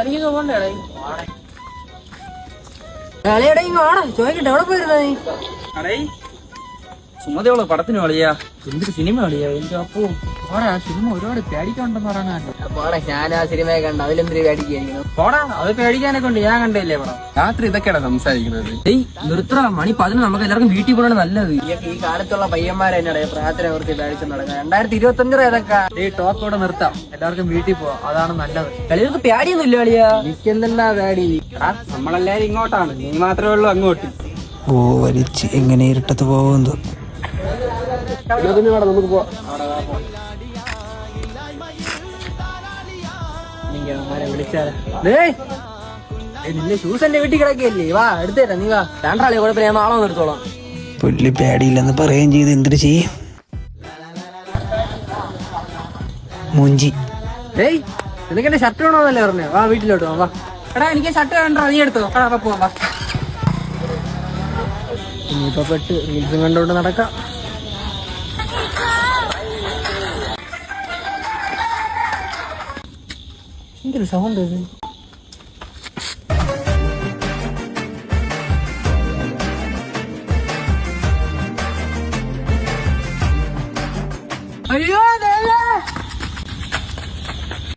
എനിക്ക് പോണ്ടേ ചോദിക്കട്ടെ എവിടെ പോയിരുന്നേ? സുമതിയോള് പടത്തിന് കളിയാ, എന്തൊരു സിനിമ കളിയാ. എനിക്ക് അപ്പോ പോടാ, സിനിമ ഒരുപാട് പേടിക്കണ്ടെന്ന് പറയാനാണ്. പോടാ, ഞാൻ ആ സിനിമയെ കണ്ട, അതിലെന്തൊരു പേടിക്കായിരിക്കണം. പോടാ, അത് പേടിക്കാനൊക്കെ ഉണ്ട്. ഞാൻ കണ്ടില്ലേ പടം. രാത്രി ഇതൊക്കെയാണ് സംസാരിക്കുന്നത്. നിർത്തറ, മണി 11. നമുക്ക് എല്ലാവർക്കും വീട്ടിൽ പോകണ നല്ലത്. ഈ കാലത്തുള്ള പയ്യന്മാരെന്നെ പ്രാർത്ഥന കുറിച്ച് പേടിച്ചു നടക്കാം. 2025 ഏതൊക്കെ ഈ ടോക്കോടെ നിർത്താം, എല്ലാവർക്കും വീട്ടിൽ പോവാം. അതാണ് നല്ലത്. കളികൾക്ക് പേടിയൊന്നും ഇല്ല കളിയാ. എനിക്കെന്താ പേടി? നമ്മളെല്ലാരും ഇങ്ങോട്ടാണ്, നീ മാത്രമേ ഉള്ളൂ അങ്ങോട്ട്. ഓ വലിച്ച് എങ്ങനെ ഇരുട്ടത്ത് പോകുന്നു. നമുക്ക് പോവാം. നിന്റെ ഷൂസ് എന്റെ വീട്ടിൽ കിടക്കുകയല്ലേ? വാ എടുത്തേരാ, നീ വാ. രണ്ടാളെ കുഴപ്പമില്ല, ഞാൻ നാളെ നിർത്തോളാം. പുല്ല് പേടിയില്ലെന്ന് പറയുകയും ചെയ്ത് എന്തൊരു ചെയ്യും. മൂഞ്ചി. നിനക്ക് എന്റെ ഷർട്ട് വേണോന്നല്ലേ പറഞ്ഞേ? വാ വീട്ടിലോട്ട് വാ. എടാ, എനിക്ക് ഷർട്ട് വേണ്ട, നീ എടുത്തോ. എടാ പോവാ. ഇനിയിപ്പോ പെട്ട് റീൽസും കണ്ടോണ്ട് നടക്കാം. എന്തൊരു സൗണ്ട് ഇത്? അയ്യോ,